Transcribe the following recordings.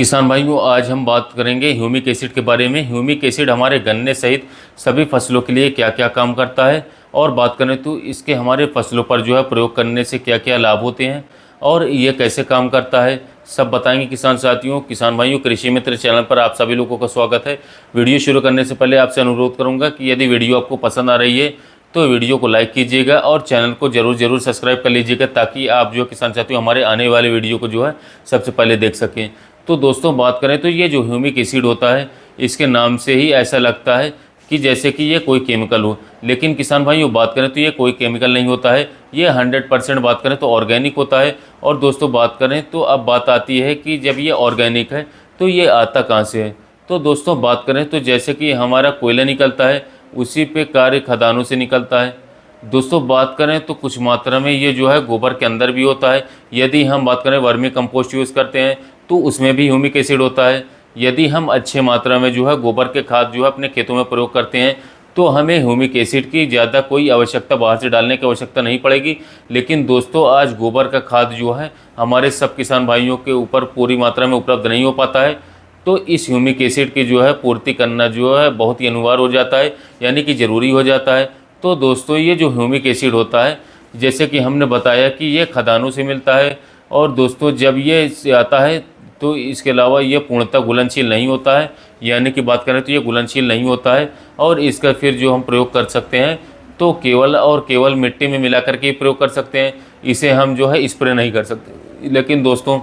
किसान भाइयों, आज हम बात करेंगे ह्यूमिक एसिड के बारे में। ह्यूमिक एसिड हमारे गन्ने सहित सभी फसलों के लिए क्या क्या काम करता है, और बात करें तो इसके हमारे फसलों पर जो है प्रयोग करने से क्या क्या लाभ होते हैं और ये कैसे काम करता है, सब बताएंगे किसान साथियों। किसान भाइयों, कृषि मित्र चैनल पर आप सभी लोगों का स्वागत है। वीडियो शुरू करने से पहले आपसे अनुरोध करूंगा कि यदि वीडियो आपको पसंद आ रही है तो वीडियो को लाइक कीजिएगा और चैनल को जरूर सब्सक्राइब कर लीजिएगा, ताकि आप जो किसान साथियों हमारे आने वाले वीडियो को जो है सबसे पहले देख सकें। तो दोस्तों, बात करें तो ये जो ह्यूमिक एसिड होता है, इसके नाम से ही ऐसा लगता है कि जैसे कि ये कोई केमिकल हो, लेकिन किसान भाइयों बात करें तो ये कोई केमिकल नहीं होता है। ये 100% बात करें तो ऑर्गेनिक होता है। और दोस्तों, बात करें तो अब बात आती है कि जब ये ऑर्गेनिक है तो ये आता कहाँ से है। तो दोस्तों, बात करें तो जैसे कि हमारा कोयला निकलता है, उसी पे कार्य खदानों से निकलता है। दोस्तों, बात करें तो कुछ मात्रा में ये जो है गोबर के अंदर भी होता है। यदि हम बात करें वर्मी कंपोस्ट यूज़ करते हैं तो उसमें भी ह्यूमिक एसिड होता है। यदि हम अच्छे मात्रा में जो है गोबर के खाद जो है अपने खेतों में प्रयोग करते हैं तो हमें ह्यूमिक एसिड की ज़्यादा कोई आवश्यकता बाहर से डालने की आवश्यकता नहीं पड़ेगी। लेकिन दोस्तों, आज गोबर का खाद जो है हमारे सब किसान भाइयों के ऊपर पूरी मात्रा में उपलब्ध नहीं हो पाता है। तो इस ह्यूमिक एसिड की जो है पूर्ति करना जो है बहुत ही अनिवार्य हो जाता है, यानी कि ज़रूरी हो जाता है। तो दोस्तों, ये जो ह्यूमिक एसिड होता है, जैसे कि हमने बताया कि ये खदानों से मिलता है। और दोस्तों, जब ये आता है तो इसके अलावा ये पूर्णतः घुलनशील नहीं होता है, यानी कि बात करें तो ये घुलनशील नहीं होता है। और इसका फिर जो हम प्रयोग कर सकते हैं तो केवल और केवल मिट्टी में मिला करके ही प्रयोग कर सकते हैं। इसे हम जो है स्प्रे नहीं कर सकते। लेकिन दोस्तों,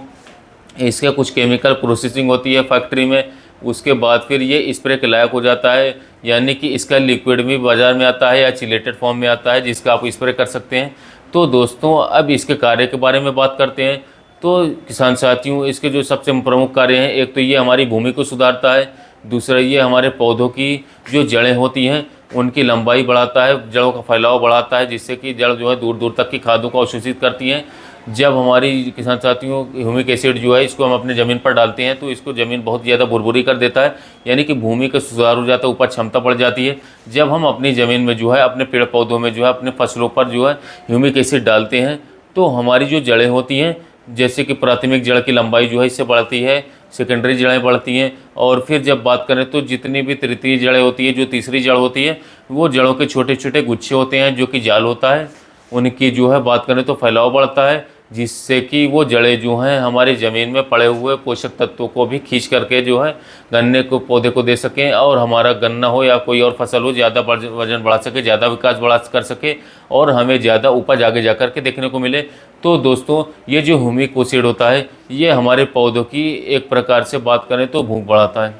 इसका कुछ केमिकल प्रोसेसिंग होती है फैक्ट्री में, उसके बाद फिर ये स्प्रे के लायक हो जाता है, यानी कि इसका लिक्विड भी बाज़ार में आता है या चिलेटेड फॉर्म में आता है, जिसका आप स्प्रे कर सकते हैं। तो दोस्तों, अब इसके कार्य के बारे में बात करते हैं। तो किसान साथियों, इसके जो सबसे प्रमुख कार्य हैं, एक तो ये हमारी भूमि को सुधारता है, दूसरा ये हमारे पौधों की जो जड़ें होती हैं उनकी लंबाई बढ़ाता है, जड़ों का फैलाव बढ़ाता है, जिससे कि जड़ जो है दूर दूर तक की खादों को अवशोषित करती हैं। जब हमारी किसान साथियों ह्यूमिक एसिड जो है इसको हम अपने ज़मीन पर डालते हैं तो इसको ज़मीन बहुत ज़्यादा भुरभुरी कर देता है, यानी कि भूमि का सुधार हो जाता है, उपज क्षमता बढ़ जाती है। जब हम अपनी ज़मीन में जो है अपने पेड़ पौधों में जो है अपने फसलों पर जो है ह्यूमिक एसिड डालते हैं तो हमारी जो जड़ें होती हैं, जैसे कि प्राथमिक जड़ की लंबाई जो है इससे बढ़ती है, सेकेंडरी जड़ें बढ़ती हैं। और फिर जब बात करें तो जितनी भी तृतीय जड़ें होती है, जो तीसरी जड़ होती है, वो जड़ों के छोटे छोटे गुच्छे होते हैं जो कि जाल होता है, उनकी जो है बात करें तो फैलाव बढ़ता है, जिससे कि वो जड़ें जो हैं हमारी ज़मीन में पड़े हुए पोषक तत्वों को भी खींच करके जो है गन्ने को पौधे को दे सकें, और हमारा गन्ना हो या कोई और फसल हो ज़्यादा वजन बढ़ा सके, ज़्यादा विकास बढ़ा कर सके और हमें ज़्यादा उपज आगे जा कर के देखने को मिले। तो दोस्तों, ये जो ह्यूमिक एसिड होता है ये हमारे पौधों की एक प्रकार से बात करें तो भूख बढ़ाता है,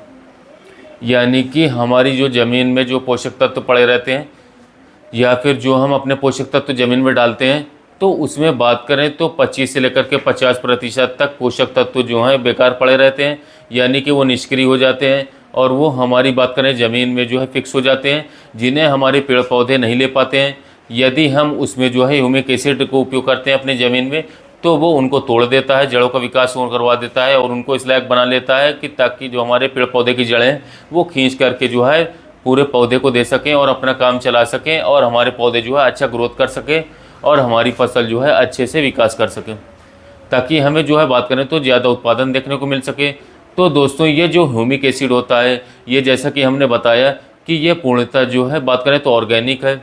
यानी कि हमारी जो ज़मीन में जो पोषक तत्व पड़े रहते हैं या फिर जो हम अपने पोषक तत्व ज़मीन में डालते हैं तो उसमें बात करें तो 25 से लेकर के 50% तक पोषक तत्व जो हैं बेकार पड़े रहते हैं, यानी कि वो निष्क्रिय हो जाते हैं और वो हमारी बात करें ज़मीन में जो है फिक्स हो जाते हैं, जिन्हें हमारे पेड़ पौधे नहीं ले पाते हैं। यदि हम उसमें जो है ह्यूमिक एसिड को उपयोग करते हैं अपनी ज़मीन में तो वो उनको तोड़ देता है, जड़ों का विकास करवा देता है और उनको इस लायक बना लेता है कि ताकि जो हमारे पेड़ पौधे की जड़ें हैं वो खींच करके जो है पूरे पौधे को दे सकें और अपना काम चला सकें, और हमारे पौधे जो है अच्छा ग्रोथ कर सके और हमारी फसल जो है अच्छे से विकास कर सके, ताकि हमें जो है बात करें तो ज़्यादा उत्पादन देखने को मिल सके। तो दोस्तों, ये जो ह्यूमिक एसिड होता है ये जैसा कि हमने बताया कि ये पूर्णतः जो है बात करें तो ऑर्गेनिक है।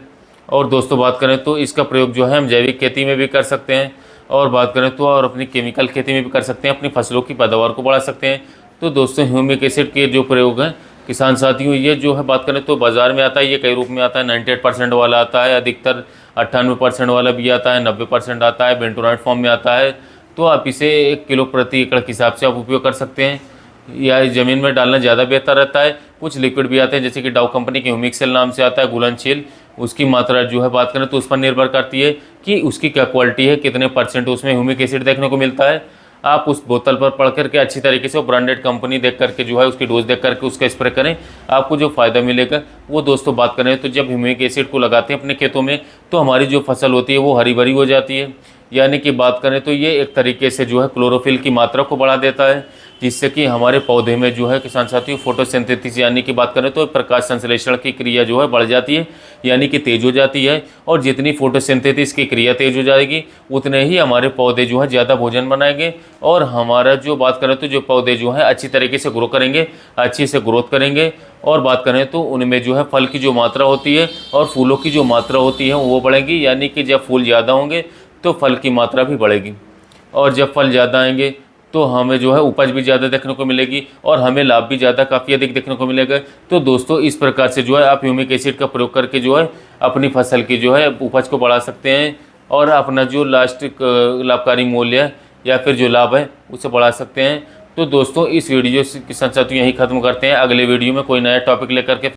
और दोस्तों, बात करें तो इसका प्रयोग जो है हम जैविक खेती में भी कर सकते हैं, और बात करें तो और अपनी केमिकल खेती में भी कर सकते हैं, अपनी फसलों की पैदावार को बढ़ा सकते हैं। तो दोस्तों, ह्यूमिक एसिड के जो प्रयोग हैं किसान साथियों, ये जो है बात करें तो बाज़ार में आता है, ये कई रूप में आता है। 98% वाला आता है, अधिकतर 98% वाला भी आता है, 90% आता है, बेंटोनाइट फॉर्म में आता है। तो आप इसे 1 किलो प्रति एकड़ के हिसाब से आप उपयोग कर सकते हैं, या ज़मीन में डालना ज़्यादा बेहतर रहता है। कुछ लिक्विड भी आते हैं, जैसे कि डाउ कंपनी के ह्यूमिक सेल नाम से आता है, घुलनशील। उसकी मात्रा जो है बात करें तो उस पर निर्भर करती है कि उसकी क्या क्वालिटी है, कितने % उसमें ह्यूमिक एसिड देखने को मिलता है। आप उस बोतल पर पढ़ करके अच्छी तरीके से वो ब्रांडेड कंपनी देख करके जो है उसकी डोज देख करके उसका स्प्रे करें, आपको जो फ़ायदा मिलेगा वो दोस्तों बात करें तो जब ह्यूमिक एसिड को लगाते हैं अपने खेतों में तो हमारी जो फसल होती है वो हरी भरी हो जाती है, यानी कि बात करें तो ये एक तरीके से जो है क्लोरोफिल की मात्रा को बढ़ा देता है। जिससे कि हमारे पौधे में जो है किसान साथियों फोटोसिंथेसिस यानी कि बात करें तो प्रकाश संश्लेषण की क्रिया जो है बढ़ जाती है, यानी कि तेज हो जाती है। और जितनी फोटोसिंथेसिस की क्रिया तेज हो जाएगी उतने ही हमारे पौधे जो है ज़्यादा भोजन बनाएंगे और हमारा जो बात करें तो जो पौधे जो है अच्छी तरीके से ग्रो करेंगे, अच्छी से ग्रोथ करेंगे। और बात करें तो उनमें जो है फल की जो मात्रा होती है और फूलों की जो मात्रा होती है वो बढ़ेगी, यानी कि जब फूल ज़्यादा होंगे तो फल की मात्रा भी बढ़ेगी। और जब फल ज़्यादा आएंगे तो हमें जो है उपज भी ज़्यादा देखने को मिलेगी और हमें लाभ भी ज़्यादा काफ़ी अधिक देखने को मिलेगा। तो दोस्तों इस प्रकार से जो है आप ह्यूमिक एसिड का प्रयोग करके जो है अपनी फसल की जो है उपज को बढ़ा सकते हैं और अपना जो लास्ट लाभकारी मूल्य है या फिर जो लाभ है उसे बढ़ा सकते हैं। तो दोस्तों इस वीडियो के साथ साथ यहीं ख़त्म करते हैं। अगले वीडियो में कोई नया टॉपिक लेकर के